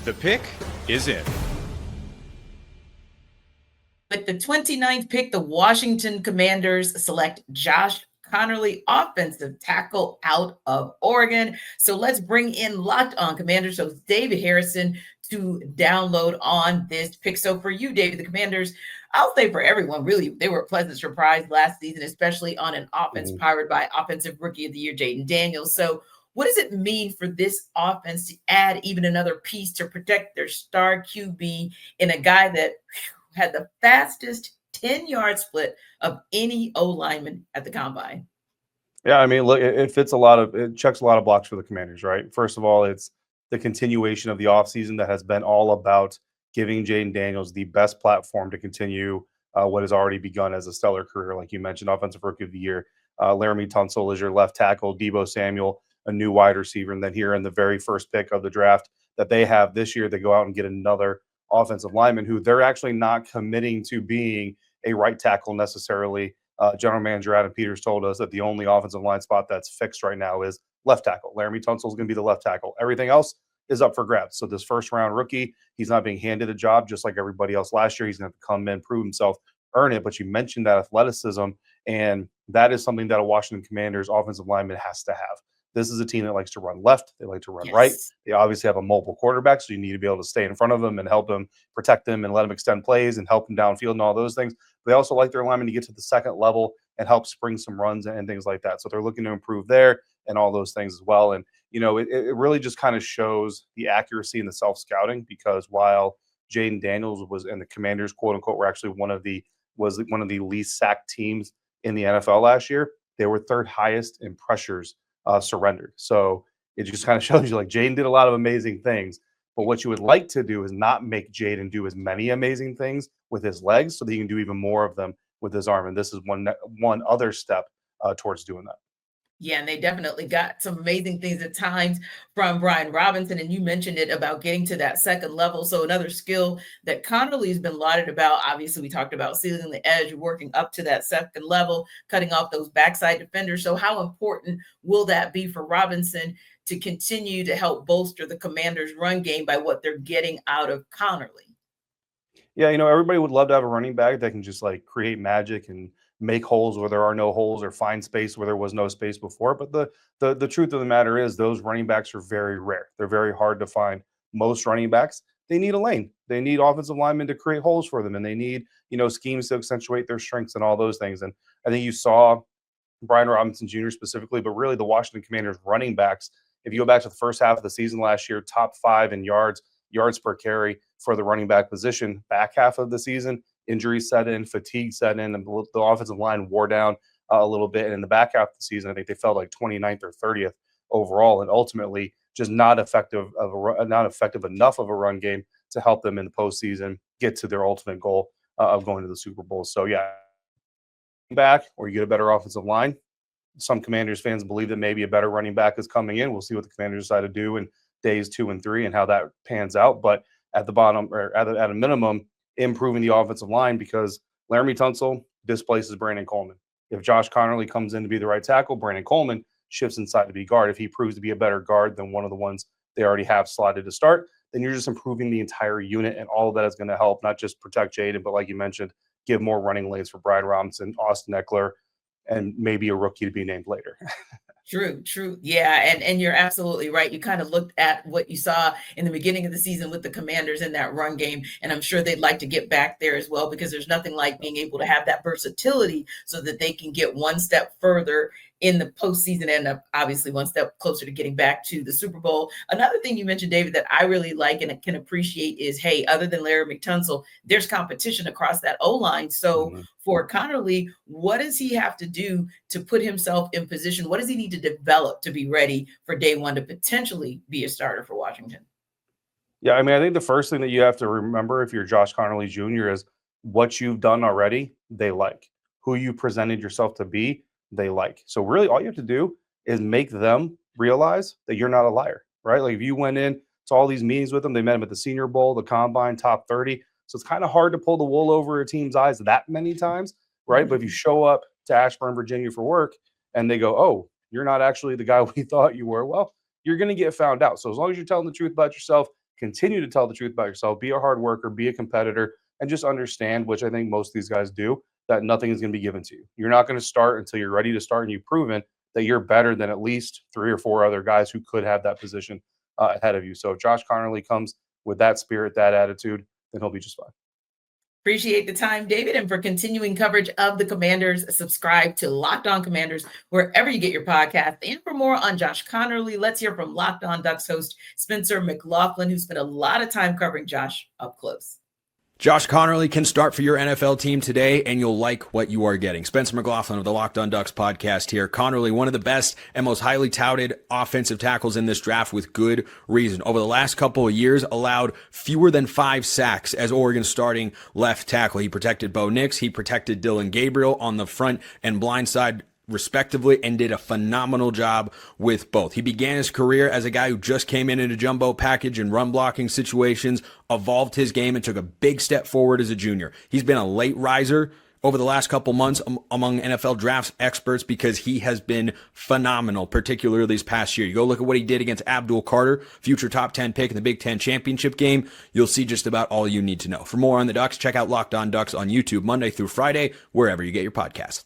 The pick is in. With the 29th pick, the Washington Commanders select Josh Conerly, offensive tackle out of Oregon. So let's bring in Locked On Commanders host David Harrison to download on this pick. So for you, David, the Commanders, I'll say for everyone, really, they were a pleasant surprise last season, especially on an offense powered by Offensive Rookie of the Year, Jaden Daniels. So what does it mean for this offense to add even another piece to protect their star QB in a guy that had the fastest 10-yard split of any O lineman at the combine? Yeah, I mean, look, it checks a lot of blocks for the Commanders, right? First of all, it's the continuation of the offseason that has been all about giving Jaden Daniels the best platform to continue what has already begun as a stellar career. Like you mentioned, Offensive Rookie of the Year. Laramie Tunsil is your left tackle, Deebo Samuel, a new wide receiver. And then here in the very first pick of the draft that they have this year, they go out and get another offensive lineman who they're actually not committing to being a right tackle necessarily. General Manager Adam Peters told us that the only offensive line spot that's fixed right now is left tackle. Laramie Tunsil is going to be the left tackle. Everything else is up for grabs. So this first round rookie, he's not being handed a job just like everybody else last year. He's going to have to come in, prove himself, earn it. But you mentioned that athleticism, and that is something that a Washington Commanders offensive lineman has to have. This is a team that likes to run left. They like to run right. They obviously have a mobile quarterback, so you need to be able to stay in front of them and help them, protect them, and let them extend plays and help them downfield and all those things. They also like their linemen to get to the second level and help spring some runs and things like that. So they're looking to improve there and all those things as well. And, it really just kind of shows the accuracy and the self-scouting, because while Jaden Daniels was in the Commanders, quote unquote, were actually one of the least sacked teams in the NFL last year, they were third highest in pressures surrendered. So it just kind of shows you, like, Jaden did a lot of amazing things. But what you would like to do is not make Jaden do as many amazing things with his legs so that he can do even more of them with his arm. And this is one other step towards doing that. Yeah, and they definitely got some amazing things at times from Brian Robinson. And you mentioned it about getting to that second level. So another skill that Conerly has been lauded about, obviously we talked about sealing the edge, working up to that second level, cutting off those backside defenders. So how important will that be for Robinson to continue to help bolster the Commanders' run game by what they're getting out of Conerly? Yeah, everybody would love to have a running back that can just like create magic and make holes where there are no holes or find space where there was no space before. But the truth of the matter is those running backs are very rare. They're very hard to find. Most running backs, they need a lane. They need offensive linemen to create holes for them, and they need, schemes to accentuate their strengths and all those things. And I think you saw Brian Robinson Jr. specifically, but really the Washington Commanders running backs. If you go back to the first half of the season last year, top 5 in yards per carry for the running back position. Back half of the season, injuries set in, fatigue set in, and the offensive line wore down a little bit. And in the back half of the season, I think they fell like 29th or 30th overall, and ultimately just not effective enough of a run game to help them in the postseason get to their ultimate goal of going to the Super Bowl. So yeah, back or you get a better offensive line. Some Commanders fans believe that maybe a better running back is coming in. We'll see what the Commanders decide to do in days 2 and 3 and how that pans out. But at the bottom, or at a minimum, improving the offensive line, because Laramie Tunsil displaces Brandon Coleman. If Josh Conerly comes in to be the right tackle, Brandon Coleman shifts inside to be guard. If he proves to be a better guard than one of the ones they already have slotted to start, then you're just improving the entire unit, and all of that is going to help not just protect Jaden, but like you mentioned, give more running lanes for Brian Robinson, Austin Eckler, and maybe a rookie to be named later. True. Yeah, and you're absolutely right. You kind of looked at what you saw in the beginning of the season with the Commanders in that run game, and I'm sure they'd like to get back there as well, because there's nothing like being able to have that versatility so that they can get one step further in the postseason and obviously one step closer to getting back to the Super Bowl. Another thing you mentioned, David, that I really like and can appreciate is, hey, other than Laramie Tunsil, there's competition across that O-line. So for Conerly, what does he have to do to put himself in position? What does he need to develop to be ready for day one to potentially be a starter for Washington? Yeah, I mean, I think the first thing that you have to remember if you're Josh Conerly Jr. is what you've done already, they like. Who you presented yourself to be, they like. So really all you have to do is make them realize that you're not a liar, right? Like if you went in to all these meetings with them, they met him at the Senior Bowl, the Combine, top 30. So it's kind of hard to pull the wool over a team's eyes that many times, right? But if you show up to Ashburn, Virginia for work and they go, oh, you're not actually the guy we thought you were, well, you're going to get found out. So as long as you're telling the truth about yourself, continue to tell the truth about yourself, be a hard worker, be a competitor, and just understand, which I think most of these guys do, that nothing is going to be given to you. You're not going to start until you're ready to start, and you've proven that you're better than at least 3 or 4 other guys who could have that position ahead of you. So if Josh Conerly comes with that spirit, that attitude, then he'll be just fine. Appreciate the time, David. And for continuing coverage of the Commanders, subscribe to Locked On Commanders wherever you get your podcast. And for more on Josh Conerly, let's hear from Locked On Ducks host Spencer McLaughlin, who spent a lot of time covering Josh up close. Josh Conerly can start for your NFL team today, and you'll like what you are getting. Spencer McLaughlin of the Locked On Ducks podcast here. Conerly, one of the best and most highly touted offensive tackles in this draft with good reason. Over the last couple of years, allowed fewer than 5 sacks as Oregon's starting left tackle. He protected Bo Nix. He protected Dylan Gabriel on the front and blind side respectively, and did a phenomenal job with both. He began his career as a guy who just came in a jumbo package and run blocking situations, evolved his game, and took a big step forward as a junior. He's been a late riser over the last couple months among NFL drafts experts because he has been phenomenal, particularly this past year. You go look at what he did against Abdul Carter, future top 10 pick in the Big Ten championship game. You'll see just about all you need to know. For more on the Ducks, check out Locked On Ducks on YouTube Monday through Friday, wherever you get your podcasts.